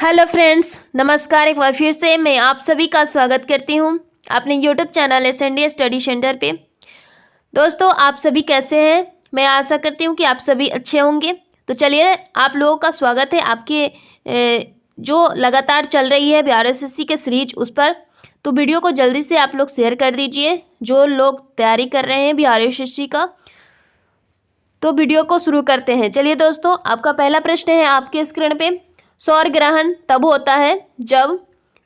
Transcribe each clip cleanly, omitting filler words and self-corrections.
Hello friends, नमस्कार। एक बार फिर से मैं आप सभी का स्वागत करती हूं अपने YouTube channel SNDA study centre पे। दोस्तों, आप सभी कैसे हैं? मैं आशा करती हूं कि आप सभी अच्छे होंगे। तो चलिए, आप लोगों का स्वागत है आपके जो लगातार चल रही है बिहार SSC के सीरीज उस पर। तो वीडियो को जल्दी से आप लोग शेयर कर दीजिए जो लोग तैयारी कर रहे हैं बिहार SSC का। तो वीडियो को शुरू करते हैं। चलिए दोस्तों, आपका पहला प्रश्न है आपके स्क्रीन पे। सौर ग्रहण तब होता है जब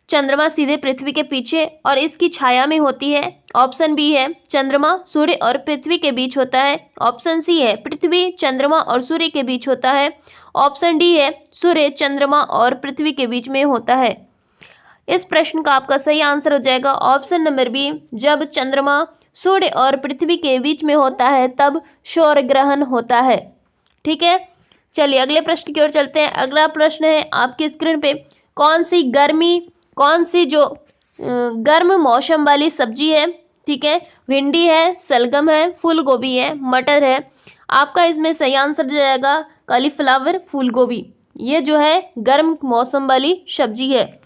चंद्रमा सीधे पृथ्वी के पीछे और इसकी छाया में होती है। ऑप्शन बी है चंद्रमा सूर्य और पृथ्वी के बीच होता है। ऑप्शन सी है पृथ्वी चंद्रमा और सूर्य के बीच होता है। ऑप्शन डी है सूर्य चंद्रमा और पृथ्वी के बीच में होता है। इस प्रश्न का आपका सही आंसर हो जाएगा ऑप्शन नंबर बी, जब चंद्रमा सूर्य और पृथ्वी के बीच में होता है तब सौर ग्रहण होता है। ठीक है, चलिए अगले प्रश्न की ओर चलते हैं। अगला प्रश्न है आपकी स्क्रीन पे। कौन सी जो गर्म मौसम वाली सब्जी है? ठीक है, भिंडी है, सलगम है, फूल गोभी है, मटर है। आपका इसमें सही आंसर जाएगा कॉलीफ्लावर, फूल गोभी। ये जो है गर्म मौसम वाली सब्जी है।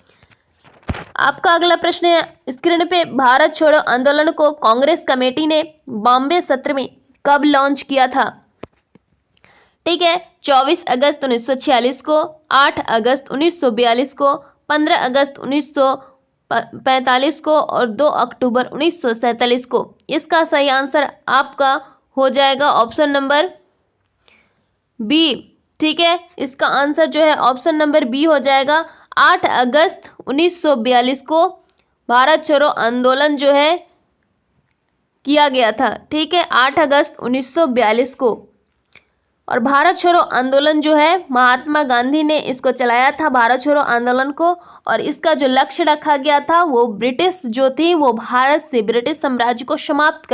आपका अगला प्रश्न है स्क्रीन पे। भारत छोड़ो आंदोलन को कांग्रेस कमेटी ने बॉम्बे सत्र में कब लॉन्च किया था? ठीक है, 24 अगस्त 1946 को, 8 अगस्त 1942 को, 15 अगस्त 1945 को और 2 अक्टूबर 1947 को। इसका सही आंसर आपका हो जाएगा ऑप्शन नंबर बी। ठीक है, इसका आंसर जो है ऑप्शन नंबर बी हो जाएगा। 8 अगस्त 1942 को भारत छोड़ो आंदोलन जो है किया गया था। ठीक है, 8 अगस्त 1942 को। और भारत छोड़ो आंदोलन जो है महात्मा गांधी ने इसको चलाया था, भारत छोड़ो आंदोलन को। और इसका जो लक्ष्य रखा गया था वो ब्रिटिश जो थी वो भारत से ब्रिटिश साम्राज्य को समाप्त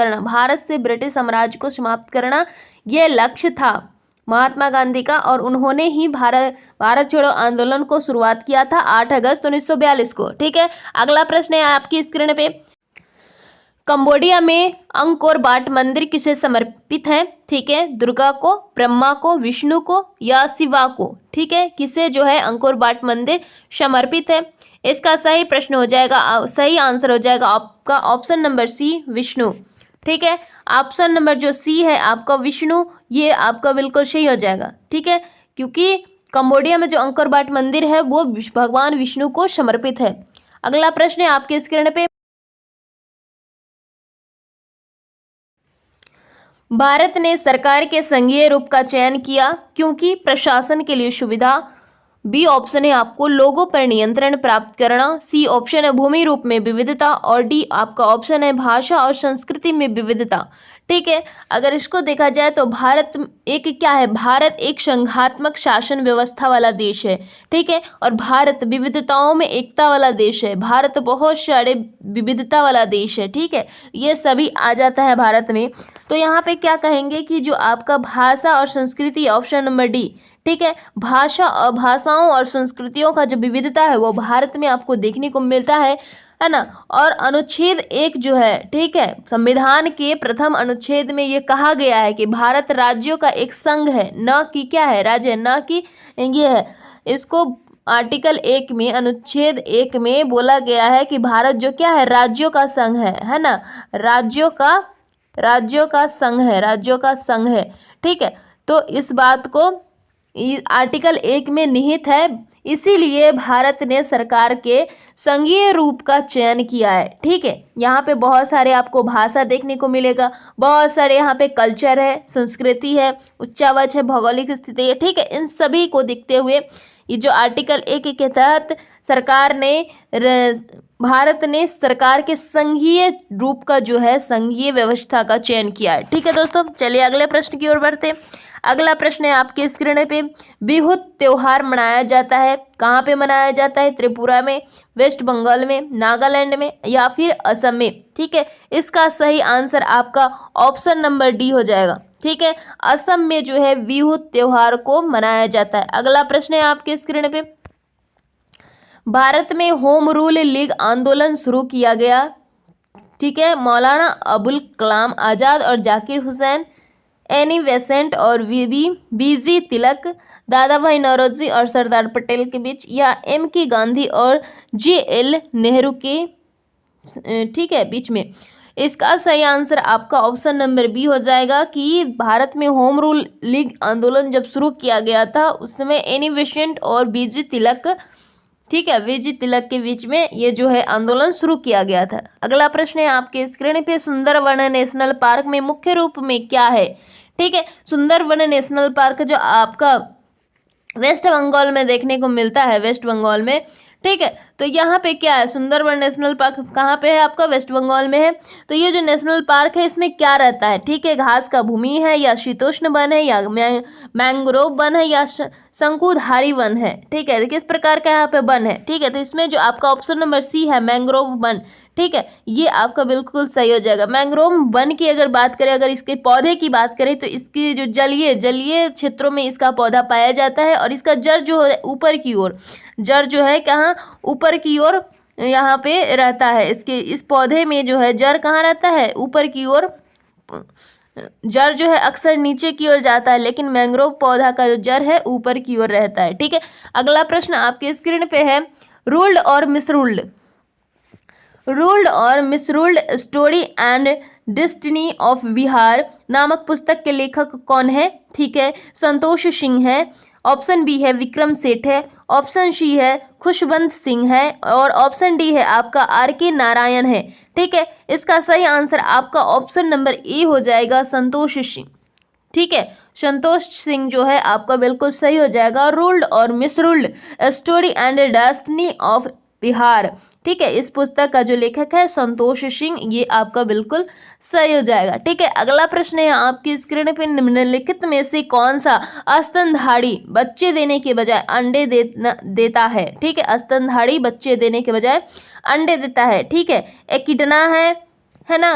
करना, ये लक्ष्य था महात्मा गांधी का। और उन्होंने ही भारत छोड़ो आंदोलन को शुरुआत किया था 8 अगस्त 1942 को। ठीक है, अगला प्रश्न है आपकी स्क्रीन पे। कंबोडिया में अंकोर वाट मंदिर किसे समर्पित है? ठीक है, दुर्गा को, ब्रह्मा को, विष्णु को या शिवा को? ठीक है, किसे जो है अंकोर वाट मंदिर समर्पित है? इसका सही प्रश्न हो जाएगा, सही आंसर हो जाएगा आपका ऑप्शन नंबर सी, विष्णु। ठीक है, ऑप्शन नंबर जो सी है आपका विष्णु, ये आपका बिल्कुल सही हो जाएगा। ठीक है, क्योंकि कंबोडिया में जो अंकोर वाट मंदिर है वो भगवान विष्णु को समर्पित है। अगला प्रश्न है आपके स्क्रीन पे। भारत ने सरकार के संघीय रूप का चयन किया क्योंकि प्रशासन के लिए सुविधा। बी ऑप्शन है आपको लोगों पर नियंत्रण प्राप्त करना। सी ऑप्शन है भूमि रूप में विविधता और डी आपका ऑप्शन है भाषा और संस्कृति में विविधता। ठीक है, अगर इसको देखा जाए तो भारत एक संघात्मक शासन व्यवस्था वाला देश है। ठीक है, और भारत विविधताओं में एकता वाला देश है। भारत बहुत सारे विविधता वाला देश है। ठीक है, ये सभी आ जाता है भारत में। तो यहाँ पे क्या कहेंगे कि जो आपका भाषा और संस्कृति, ऑप्शन नंबर डी। ठीक है, भाषाओं और संस्कृतियों का जो विविधता है वो भारत में आपको देखने को मिलता है ना। और अनुच्छेद 1 जो है, ठीक है, संविधान के प्रथम अनुच्छेद में ये कहा गया है कि भारत राज्यों का एक संघ है, न कि क्या है, राज्य, न कि ये है। इसको आर्टिकल 1 में, अनुच्छेद 1 में बोला गया है कि भारत जो क्या है, राज्यों का संघ है ना। राज्यों का संघ है। ठीक है, तो इस बात को आर्टिकल 1 में निहित है, इसीलिए भारत ने सरकार के संघीय रूप का चयन किया है। ठीक है, यहाँ पे बहुत सारे आपको भाषा देखने को मिलेगा, बहुत सारे यहाँ पे कल्चर है, संस्कृति है, उच्चावच है, भौगोलिक स्थिति है। ठीक है, इन सभी को देखते हुए ये जो आर्टिकल 1 के तहत भारत ने सरकार के संघीय रूप का जो है संघीय व्यवस्था का चयन किया है। ठीक है दोस्तों, चलिए अगले प्रश्न की ओर बढ़ते हैं। अगला प्रश्न है आपके स्क्रीन पे। बिहू त्योहार मनाया जाता है कहाँ पे मनाया जाता है? त्रिपुरा में, वेस्ट बंगाल में, नागालैंड में या फिर असम में? ठीक है, इसका सही आंसर आपका ऑप्शन नंबर डी हो जाएगा। ठीक है, असम में जो है बिहू त्योहार को मनाया जाता है। अगला प्रश्न है आपके स्क्रीन पे। भारत में होम रूल लीग आंदोलन शुरू किया गया। ठीक है, मौलाना अबुल कलाम आज़ाद और जाकिर हुसैन एनी बेसेंट और बीजी तिलक, दादा भाई नौरोजी और सरदार पटेल के बीच, या एम के गांधी और JL नेहरू के ठीक है बीच में। इसका सही आंसर आपका ऑप्शन नंबर बी हो जाएगा कि भारत में होम रूल लीग आंदोलन जब शुरू किया गया था उस समय एनी बेसेंट और बीजी तिलक, ठीक है, बीजी तिलक के बीच में ये जो है आंदोलन शुरू किया गया था। अगला प्रश्न है आपके स्क्रीन पे, सुंदरवन नेशनल पार्क में मुख्य रूप में क्या है? ठीक है, सुंदरवन नेशनल पार्क जो आपका वेस्ट बंगाल में देखने को मिलता है, वेस्ट बंगाल में, ठीक है। तो यहाँ पे क्या है, सुंदरवन नेशनल पार्क कहाँ पे है आपका? वेस्ट बंगाल में है। तो ये जो नेशनल पार्क है इसमें क्या रहता है? ठीक है, घास का भूमि है, या शीतोष्ण वन है, या मैंग्रोव वन है, या शंकुधारी वन है। ठीक है, किस प्रकार का यहाँ पे वन है? ठीक है, तो इसमें जो आपका ऑप्शन नंबर सी है मैंग्रोव वन, ठीक है, ये आपका बिल्कुल सही हो जाएगा। मैंग्रोव वन की अगर बात करें, अगर इसके पौधे की बात करें तो इसकी जो जलीय क्षेत्रों में इसका पौधा पाया जाता है और इसका जड़ जो है ऊपर की ओर, जड़ जो है कहाँ, ऊपर की ओर यहाँ पे रहता है। इसके इस पौधे में जो है जड़ कहाँ रहता है? ऊपर की ओर। जड़ जो है अक्सर नीचे की ओर जाता है, लेकिन मैंग्रोव पौधा का जो जड़ है ऊपर की ओर रहता है। ठीक है, अगला प्रश्न आपके स्क्रीन पे है, रूल्ड और मिसरूल्ड, रूल्ड और misruled story and destiny of Bihar नामक पुस्तक के लेखक कौन है? ठीक है, संतोष सिंह है, ऑप्शन बी है विक्रम सेठ है, ऑप्शन सी है खुशवंत सिंह है, और ऑप्शन डी है आपका RK नारायण है। ठीक है, इसका सही आंसर आपका ऑप्शन नंबर ए हो जाएगा, संतोष सिंह। ठीक है, संतोष सिंह जो है आपका बिल्कुल सही हो जाएगा। रूल्ड और misruled story and destiny of Bihar, ठीक है, इस पुस्तक का जो लेखक है संतोष सिंह, ये आपका बिल्कुल सही हो जाएगा। ठीक है, अगला प्रश्न है आपकी स्क्रीन पर, निम्नलिखित में से कौन सा स्तनधारी बच्चे देने के बजाय अंडे देता है? ठीक है, स्तनधारी बच्चे देने के बजाय अंडे देता है। ठीक है, एकिडना है ना,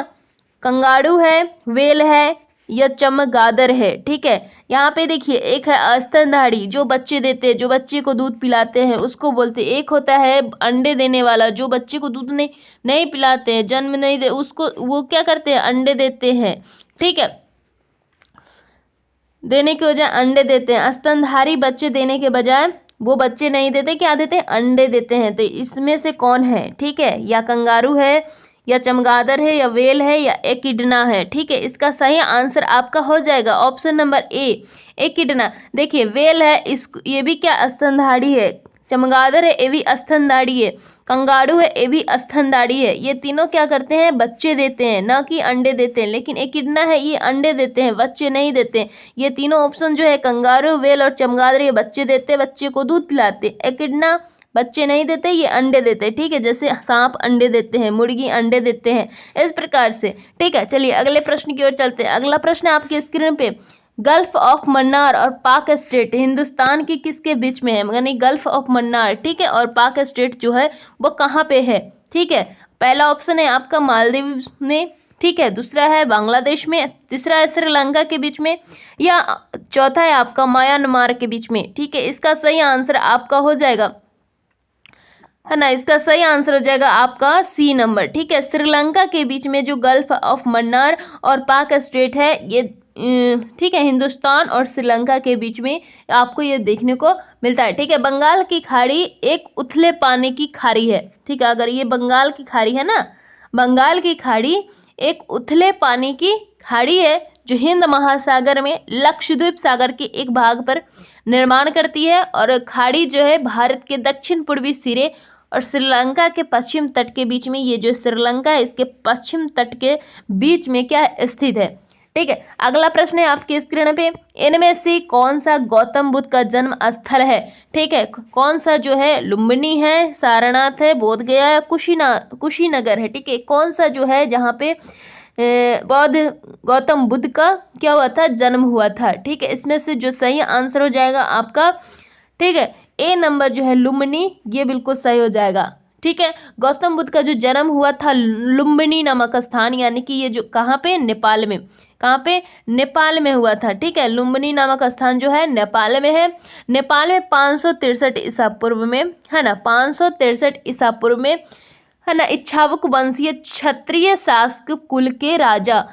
कंगारू है, वेल है, या चमगादड़ है। ठीक है, यहाँ पे देखिए, एक है स्तनधारी जो बच्चे देते हैं, जो बच्चे को दूध पिलाते हैं उसको बोलते हैं, एक होता है अंडे देने वाला जो बच्चे को दूध नहीं पिलाते हैं, जन्म नहीं दे उसको, वो क्या करते हैं? अंडे देते हैं। ठीक है, देने के बजाय अंडे देते हैं। स्तनधारी बच्चे देने के बजाय वो बच्चे नहीं देते, क्या देते हैं? अंडे देते हैं। तो इसमें से कौन है? ठीक है, या कंगारू है, या चमगादड़ है, या वेल है, या एकिडना है। ठीक है, इसका सही आंसर आपका हो जाएगा ऑप्शन नंबर ए, एकिडना। देखिए, वेल है, इस ये भी क्या स्तनधारी है, चमगादड़ है, ये भी स्तनधारी है, कंगारू है, ये भी स्तनधारी है। ये तीनों क्या करते हैं? बच्चे देते हैं, ना कि अंडे देते हैं। लेकिन एकिडना है, ये अंडे देते हैं, बच्चे नहीं देते हैं। ये तीनों ऑप्शन जो है, कंगारू, वेल और चमगादड़, ये बच्चे देते हैं, बच्चे को दूध पिलाते। एकिडना बच्चे नहीं देते, ये अंडे देते हैं। ठीक है, जैसे सांप अंडे देते हैं, मुर्गी अंडे देते हैं, इस प्रकार से। ठीक है, चलिए अगले प्रश्न की ओर चलते हैं। अगला प्रश्न आपके स्क्रीन पे, गल्फ ऑफ मन्नार और पाक स्टेट हिंदुस्तान की किसके बीच में है? यानी गल्फ ऑफ मन्नार, ठीक है, और पाक स्टेट जो है वो कहाँ पे है? ठीक है, पहला ऑप्शन है आपका मालदीव में, ठीक है, दूसरा है बांग्लादेश में, तीसरा है श्रीलंका के बीच में, या चौथा है आपका म्यांमार के बीच में। ठीक है, इसका सही आंसर आपका हो जाएगा, है ना, इसका सही आंसर हो जाएगा आपका सी नंबर। ठीक है, श्रीलंका के बीच में जो गल्फ ऑफ मन्नार और पाक स्टेट है, ये ठीक है, हिंदुस्तान और श्रीलंका के बीच में आपको ये देखने को मिलता है। ठीक है, बंगाल की खाड़ी एक उथले पानी की खाड़ी है। ठीक है, अगर ये बंगाल की खाड़ी है ना, बंगाल की खाड़ी एक उथले पानी की खाड़ी है जो हिंद महासागर में लक्षद्वीप सागर के एक भाग पर निर्माण करती है, और खाड़ी जो है भारत के दक्षिण पूर्वी सिरे और श्रीलंका के पश्चिम तट के बीच में, ये जो श्रीलंका है इसके पश्चिम तट के बीच में क्या स्थित है। ठीक है, अगला प्रश्न है आपके स्क्रीन पे, इनमें से कौन सा गौतम बुद्ध का जन्म स्थल है? ठीक है, कौन सा जो है? लुम्बिनी है, सारनाथ है, बोध गया है, कुशीनगर है। ठीक है, कौन सा जो है जहाँ पे गौतम बुद्ध का क्या हुआ था? जन्म हुआ था। ठीक है, इसमें से जो सही आंसर हो जाएगा आपका, ठीक है, ए नंबर जो है लुम्बिनी, ये बिल्कुल सही हो जाएगा। ठीक है, गौतम बुद्ध का जो जन्म हुआ था लुम्बिनी नामक स्थान, यानी कि ये जो कहाँ पे? नेपाल में। कहाँ पे? नेपाल में हुआ था। ठीक है, लुम्बिनी नामक स्थान जो है नेपाल में है। नेपाल में 563 ईसा पूर्व में, है ना, 563 ईसा पूर्व में, है ना, इक्ष्वाकु वंशीय क्षत्रिय शासक कुल के राजा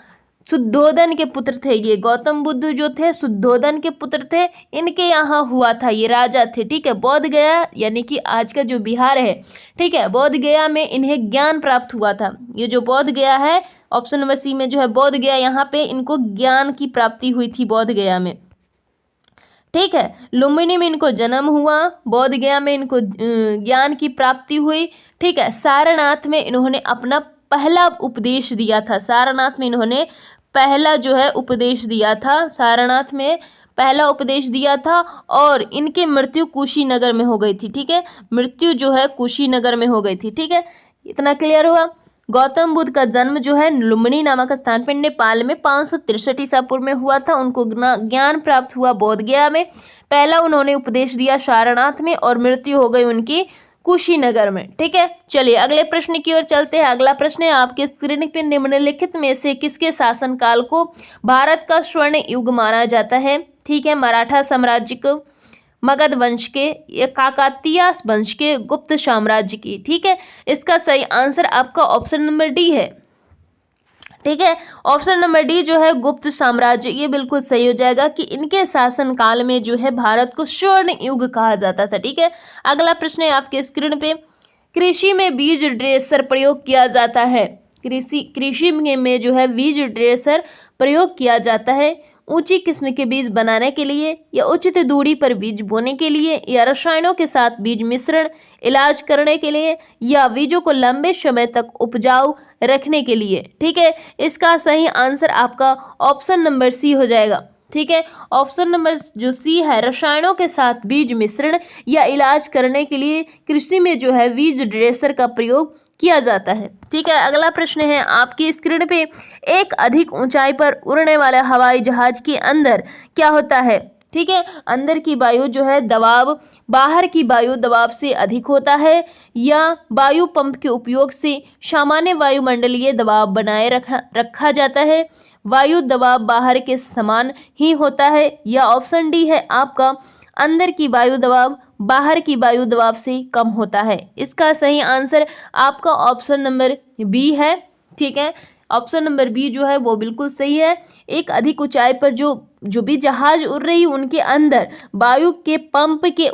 शुद्धोदन के पुत्र थे। ये गौतम बुद्ध जो थे शुद्धोदन के पुत्र थे, इनके यहाँ हुआ था, ये राजा थे। ठीक है, बोध गया यानी कि आज का जो बिहार है, ठीक है, बोध गया में इन्हें ज्ञान प्राप्त हुआ था। ये जो बोध गया है, ऑप्शन नंबर सी में जो है बोध गया, यहाँ पे इनको ज्ञान की प्राप्ति हुई थी बोध गया में। ठीक है, लुम्बिनी में इनको जन्म हुआ, बोध गया में इनको ज्ञान की प्राप्ति हुई। ठीक है, सारनाथ में इन्होंने अपना पहला उपदेश दिया था। सारनाथ में इन्होंने पहला जो है उपदेश दिया था, सारनाथ में पहला उपदेश दिया था, और इनकी मृत्यु कुशीनगर में हो गई थी। ठीक है, मृत्यु जो है कुशीनगर में हो गई थी। ठीक है, इतना क्लियर हुआ। गौतम बुद्ध का जन्म जो है लुम्बिनी नामक स्थान पर नेपाल में 563 ईसा पूर्व में हुआ था। उनको ज्ञान प्राप्त हुआ बोध गया में, पहला उन्होंने उपदेश दिया सारनाथ में, और मृत्यु हो गई उनकी कुशीनगर में। ठीक है, चलिए अगले प्रश्न की ओर चलते हैं। अगला प्रश्न है आपके स्क्रीन पे, निम्नलिखित में से किसके शासनकाल को भारत का स्वर्ण युग माना जाता है? ठीक है, मराठा साम्राज्य को, मगध वंश के, या काकतीय वंश के, गुप्त साम्राज्य की। ठीक है, इसका सही आंसर आपका ऑप्शन नंबर डी है। ठीक है, ऑप्शन नंबर डी जो है गुप्त साम्राज्य, ये बिल्कुल सही हो जाएगा कि इनके शासनकाल में जो है भारत को स्वर्ण युग कहा जाता था। ठीक है, अगला प्रश्न है आपके स्क्रीन पे, कृषि में बीज ड्रेसर प्रयोग किया जाता है। कृषि में जो है बीज ड्रेसर प्रयोग किया जाता है ऊंची किस्म के बीज बनाने के लिए, या उचित दूरी पर बीज बोने के लिए, या रसायनों के साथ बीज मिश्रण इलाज करने के लिए, या बीजों को लंबे समय तक उपजाऊ रखने के लिए। ठीक है, इसका सही आंसर आपका ऑप्शन नंबर सी हो जाएगा। ठीक है, ऑप्शन नंबर जो सी है, रसायनों के साथ बीज मिश्रण या इलाज करने के लिए कृषि में जो है बीज ड्रेसर का प्रयोग किया जाता है। ठीक है, अगला प्रश्न है आपकी स्क्रीन पे, एक अधिक ऊंचाई पर उड़ने वाले हवाई जहाज के अंदर क्या होता है? ठीक है, अंदर की वायु जो है दबाव बाहर की वायु दबाव से अधिक होता है, या वायु पंप के उपयोग से सामान्य वायुमंडलीय दबाव बनाए रखा जाता है, वायु दबाव बाहर के समान ही होता है, या ऑप्शन डी है आपका अंदर की वायु दबाव बाहर की वायु दबाव से कम होता है। इसका सही आंसर आपका ऑप्शन नंबर बी है। ठीक है, ऑप्शन नंबर बी जो है वो बिल्कुल सही है। एक अधिक ऊंचाई पर जो भी जहाज उड़ रही है उनके अंदर वायु पंप के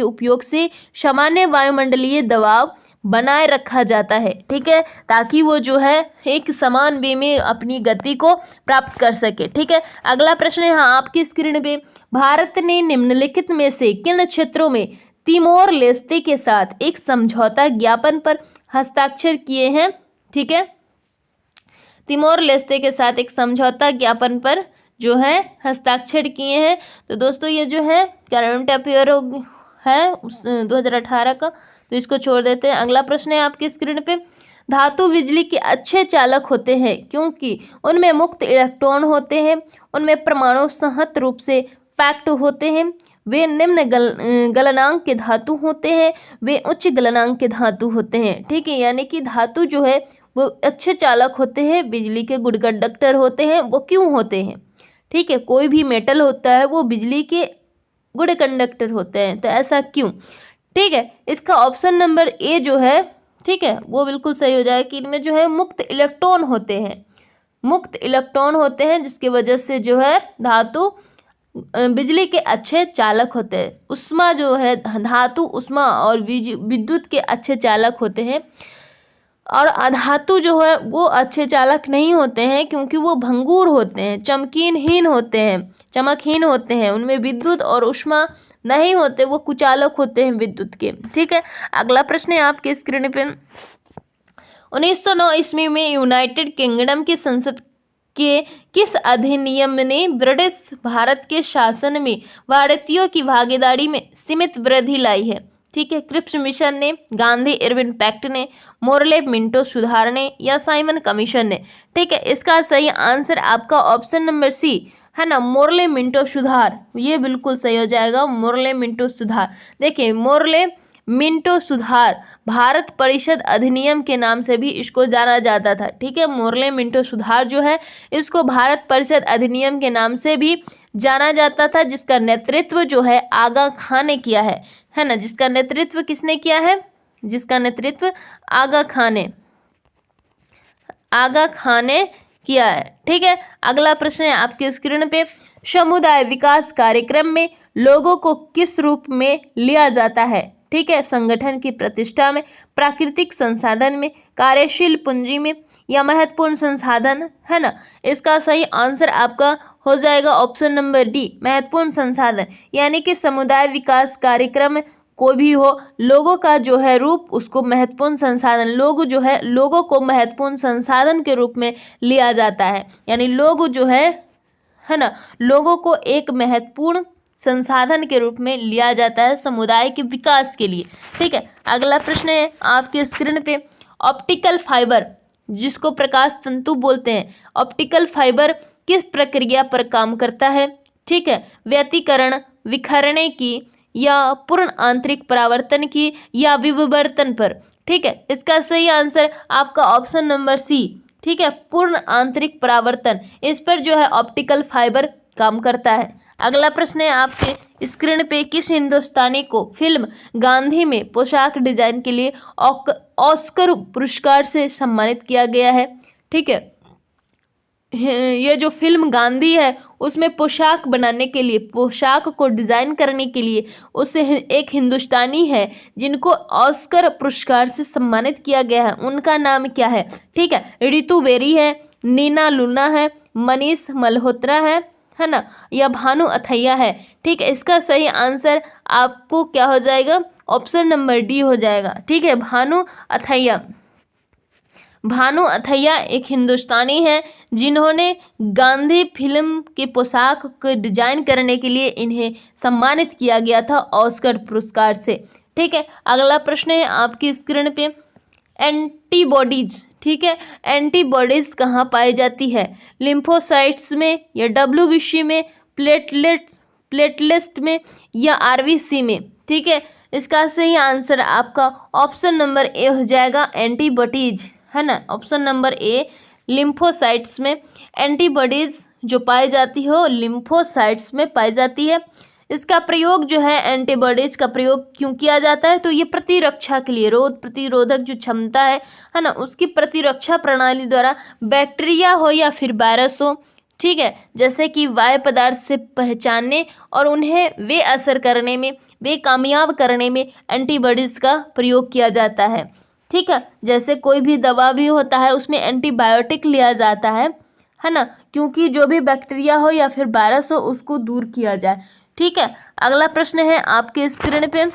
उपयोग से सामान्य वायुमंडलीय दबाव बनाए रखा जाता है। ठीक है, ताकि वो जो है एक समान वे में अपनी गति को प्राप्त कर सके। ठीक है, अगला प्रश्न है आपकी स्क्रीन पे, भारत ने निम्नलिखित में से किन क्षेत्रों में तिमोर लेस्ते के साथ एक समझौता ज्ञापन पर हस्ताक्षर किए हैं? ठीक है, तिमोर लेस्ते के साथ एक समझौता ज्ञापन पर जो है हस्ताक्षर किए हैं। तो दोस्तों ये जो है करंट अफेयर है 2018 का, तो इसको छोड़ देते हैं। अगला प्रश्न है आपकी स्क्रीन पे, धातु बिजली के अच्छे चालक होते हैं क्योंकि उनमें मुक्त इलेक्ट्रॉन होते हैं, उनमें परमाणु संहत रूप से पैक्ड होते हैं, वे निम्न गलनांक के धातु होते हैं, वे उच्च गलनांक के धातु होते हैं। ठीक है, यानी कि धातु जो है वो अच्छे चालक होते हैं, बिजली के गुड कंडक्टर होते हैं। वो क्यों होते हैं? ठीक है, कोई भी मेटल होता है वो बिजली के गुड कंडक्टर होते हैं, तो ऐसा क्यों? ठीक है, इसका ऑप्शन नंबर ए जो है, ठीक है, वो बिल्कुल सही हो जाएगा कि इनमें जो है मुक्त इलेक्ट्रॉन होते हैं, जिसकी वजह से जो है धातु बिजली के अच्छे चालक होते हैं। उष्मा जो है धातु उष्मा और विद्युत के अच्छे चालक होते हैं, और अधातु जो है वो अच्छे चालक नहीं होते हैं क्योंकि वो भंगुर होते हैं, चमकहीन होते हैं, उनमें विद्युत और उष्मा नहीं होते, वो कुचालक होते हैं विद्युत के। ठीक है, अगला प्रश्न है आपके स्क्रीन पे, 1909 ईस्वी में यूनाइटेड किंगडम की संसद के किस अधिनियम ने ब्रिटिश भारत के शासन में भारतीयों की भागीदारी में सीमित वृद्धि लाई है? ठीक है, क्रिप्स मिशन ने, गांधी इरविन पैक्ट ने, मोरले मिंटो सुधार ने, या साइमन कमीशन ने? ठीक है, इसका सही आंसर आपका ऑप्शन नंबर सी है ना, मोरले मिंटो सुधार, ये बिल्कुल सही हो जाएगा, मोरले मिंटो सुधार। देखिए, मोरले मिंटो सुधार भारत परिषद अधिनियम के नाम से भी इसको जाना जाता था। ठीक है, मोरले मिंटो सुधार जो है इसको भारत परिषद अधिनियम के नाम से भी जाना जाता था, जिसका नेतृत्व जो है आगा खान ने किया है ना, जिसका नेतृत्व किसने किया है? जिसका नेतृत्व आगा खान ने। आगा खान ने किया है। ठीक है, अगला प्रश्न है आपके स्क्रीन पे, समुदाय विकास कार्यक्रम में लोगों को किस रूप में लिया जाता है? ठीक है, संगठन की प्रतिष्ठा में, प्राकृतिक संसाधन में, कार्यशील पूंजी में, या महत्वपूर्ण संसाधन, है ना। इसका सही आंसर आपका हो जाएगा ऑप्शन नंबर डी, महत्वपूर्ण संसाधन। यानी कि समुदाय विकास कार्यक्रम कोई भी हो, लोगों का जो है रूप उसको महत्वपूर्ण संसाधन, लोग जो है लोगों को महत्वपूर्ण संसाधन के रूप में लिया जाता है। यानी लोग जो है ना, लोगों को एक महत्वपूर्ण संसाधन के रूप में लिया जाता है समुदाय के विकास के लिए। ठीक है, अगला प्रश्न है आपके स्क्रीन पे, ऑप्टिकल फाइबर जिसको प्रकाश तंतु बोलते हैं, ऑप्टिकल फाइबर किस प्रक्रिया पर काम करता है? ठीक है, व्यतिकरण, विखरने की, या पूर्ण आंतरिक परावर्तन की, या विवर्तन पर? ठीक है, इसका सही आंसर आपका ऑप्शन नंबर सी, ठीक है, पूर्ण आंतरिक परावर्तन, इस पर जो है ऑप्टिकल फाइबर काम करता है। अगला प्रश्न है आपके स्क्रीन पे, किस हिंदुस्तानी को फिल्म गांधी में पोशाक डिजाइन के लिए ऑस्कर पुरस्कार से सम्मानित किया गया है? ठीक है, ये जो फिल्म गांधी है उसमें पोशाक बनाने के लिए, पोशाक को डिजाइन करने के लिए उसे एक हिंदुस्तानी है जिनको ऑस्कर पुरस्कार से सम्मानित किया गया है, उनका नाम क्या है? ठीक है, रितु बेरी है, नीना लूना है, मनीष मल्होत्रा है ना, या भानु अथैया है? ठीक है, इसका सही आंसर आपको क्या हो जाएगा? ऑप्शन नंबर डी हो जाएगा। ठीक है, भानु अथैया। भानु अथैया एक हिंदुस्तानी है जिन्होंने गांधी फिल्म के पोशाक को डिजाइन करने के लिए इन्हें सम्मानित किया गया था ऑस्कर पुरस्कार से। ठीक है, अगला प्रश्न है आपकी स्क्रीन पे, एंटीबॉडीज। ठीक है, एंटीबॉडीज कहाँ पाई जाती है? लिम्फोसाइट्स में, या डब्ल्यूबीसी में, प्लेटलेट में, या आरबीसी में? ठीक है, इसका सही आंसर आपका ऑप्शन नंबर ए हो जाएगा, एंटीबॉडीज, है ना। ऑप्शन नंबर ए, लिम्फोसाइट्स में एंटीबॉडीज जो पाई जाती हो लिम्फोसाइट्स में पाई जाती है। इसका प्रयोग जो है, एंटीबॉडीज का प्रयोग क्यों किया जाता है? तो ये प्रतिरक्षा के लिए, रोग प्रतिरोधक जो क्षमता है ना, उसकी प्रतिरक्षा प्रणाली द्वारा बैक्टीरिया हो या फिर वायरस हो, ठीक है, जैसे कि वायु पदार्थ से पहचानने और उन्हें वे असर करने में, वे कामयाब करने में एंटीबॉडीज का प्रयोग किया जाता है। ठीक है, जैसे कोई भी दवा भी होता है उसमें एंटीबायोटिक लिया जाता है ना, क्योंकि जो भी बैक्टीरिया हो या फिर वायरस हो उसको दूर किया जाए। ठीक है, अगला प्रश्न है आपके स्क्रीन पे,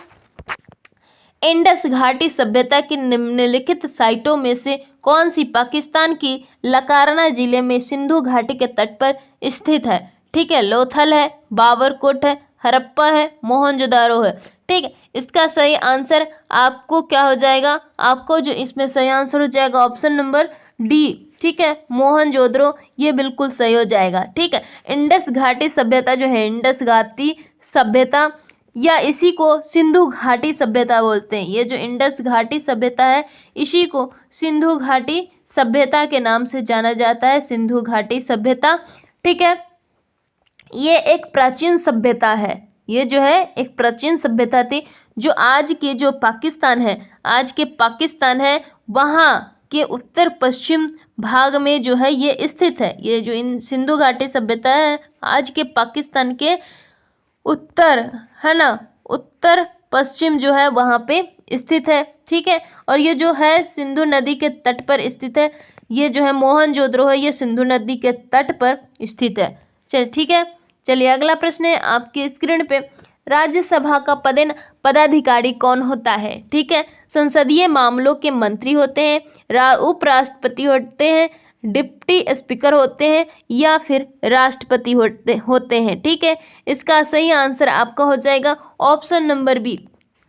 इंडस घाटी सभ्यता की निम्नलिखित साइटों में से कौन सी पाकिस्तान की लकारना जिले में सिंधु घाटी के तट पर स्थित है? ठीक है, लोथल है, बाबरकोट है, हड़प्पा है, मोहनजोदारो है? ठीक है, इसका सही आंसर आपको क्या हो जाएगा? आपको जो इसमें सही आंसर हो जाएगा ऑप्शन नंबर डी, ठीक है, मोहनजोदड़ो, ये बिल्कुल सही हो जाएगा। ठीक है, इंडस घाटी सभ्यता जो है, इंडस घाटी सभ्यता या इसी को सिंधु घाटी सभ्यता बोलते हैं। ये जो इंडस घाटी सभ्यता है इसी को सिंधु घाटी सभ्यता के नाम से जाना जाता है, सिंधु घाटी सभ्यता। ठीक है, ये एक प्राचीन सभ्यता है, ये जो है एक प्राचीन सभ्यता थी जो आज के जो पाकिस्तान है, आज के पाकिस्तान है वहाँ के उत्तर पश्चिम भाग में जो है ये स्थित है। ये जो इन सिंधु घाटी सभ्यता है आज के पाकिस्तान के उत्तर, है ना, उत्तर पश्चिम जो है वहाँ पे स्थित है। ठीक है, और ये जो है सिंधु नदी के तट पर स्थित है। ये जो है मोहनजोदड़ो है, ये सिंधु नदी के तट पर स्थित है। चलिए ठीक है, चलिए अगला प्रश्न है आपके स्क्रीन पे, राज्यसभा का पदाधिकारी कौन होता है? ठीक है, संसदीय मामलों के मंत्री होते हैं, उपराष्ट्रपति होते हैं, डिप्टी स्पीकर होते हैं, या फिर राष्ट्रपति होते हैं? ठीक है, इसका सही आंसर आपका हो जाएगा ऑप्शन नंबर बी,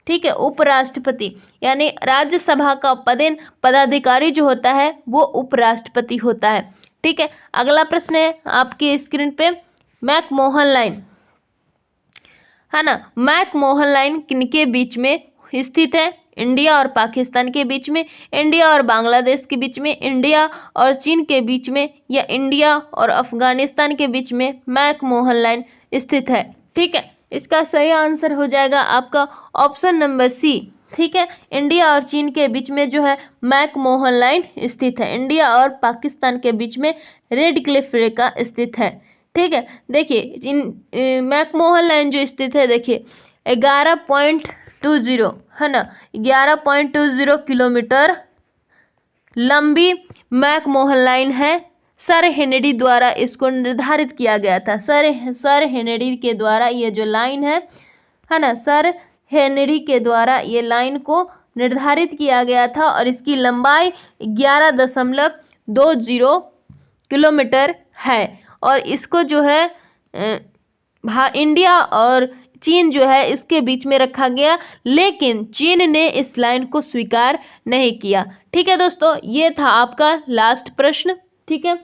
ठीक है, उपराष्ट्रपति। यानी राज्यसभा का पदाधिकारी जो होता है वो उपराष्ट्रपति होता है। ठीक है, अगला प्रश्न है आपके स्क्रीन पे, मैकमोहन लाइन, है ना, मैकमोहन लाइन किनके बीच में स्थित है? इंडिया और पाकिस्तान के बीच में, इंडिया और बांग्लादेश के बीच में, इंडिया और चीन के बीच में, या इंडिया और अफगानिस्तान के बीच में मैकमोहन लाइन स्थित है? ठीक है, इसका सही आंसर हो जाएगा आपका ऑप्शन नंबर सी, ठीक है। इंडिया और चीन के बीच में जो है मैकमोहन लाइन स्थित है। इंडिया और पाकिस्तान के बीच में रेड क्लिफ रेखा स्थित है। ठीक है, देखिए इन मैकमोहन लाइन जो स्थित है, देखिए 11.20 है ना, 11.20 किलोमीटर लंबी मैकमोहन लाइन है। सर हेनरी द्वारा इसको निर्धारित किया गया था। सर हेनरी के द्वारा ये जो लाइन है ना, सर हेनरी के द्वारा ये लाइन को निर्धारित किया गया था और इसकी लंबाई 11.20 किलोमीटर है। और इसको जो है इंडिया और चीन जो है इसके बीच में रखा गया, लेकिन चीन ने इस लाइन को स्वीकार नहीं किया। ठीक है दोस्तों, ये था आपका लास्ट प्रश्न। ठीक है,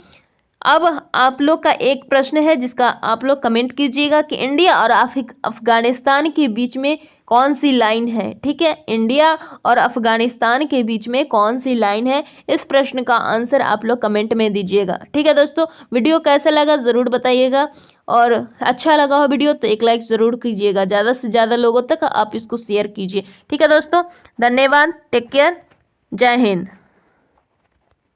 अब आप लोग का एक प्रश्न है जिसका आप लोग कमेंट कीजिएगा कि इंडिया और अफगानिस्तान के बीच में कौन सी लाइन है। ठीक है, इंडिया और अफगानिस्तान के बीच में कौन सी लाइन है, इस प्रश्न का आंसर आप लोग कमेंट में दीजिएगा। ठीक है दोस्तों, वीडियो कैसा लगा ज़रूर बताइएगा, और अच्छा लगा हो वीडियो तो एक लाइक ज़रूर कीजिएगा। ज़्यादा से ज़्यादा लोगों तक आप इसको शेयर कीजिए। ठीक है दोस्तों, धन्यवाद, टेक केयर, जय हिंद।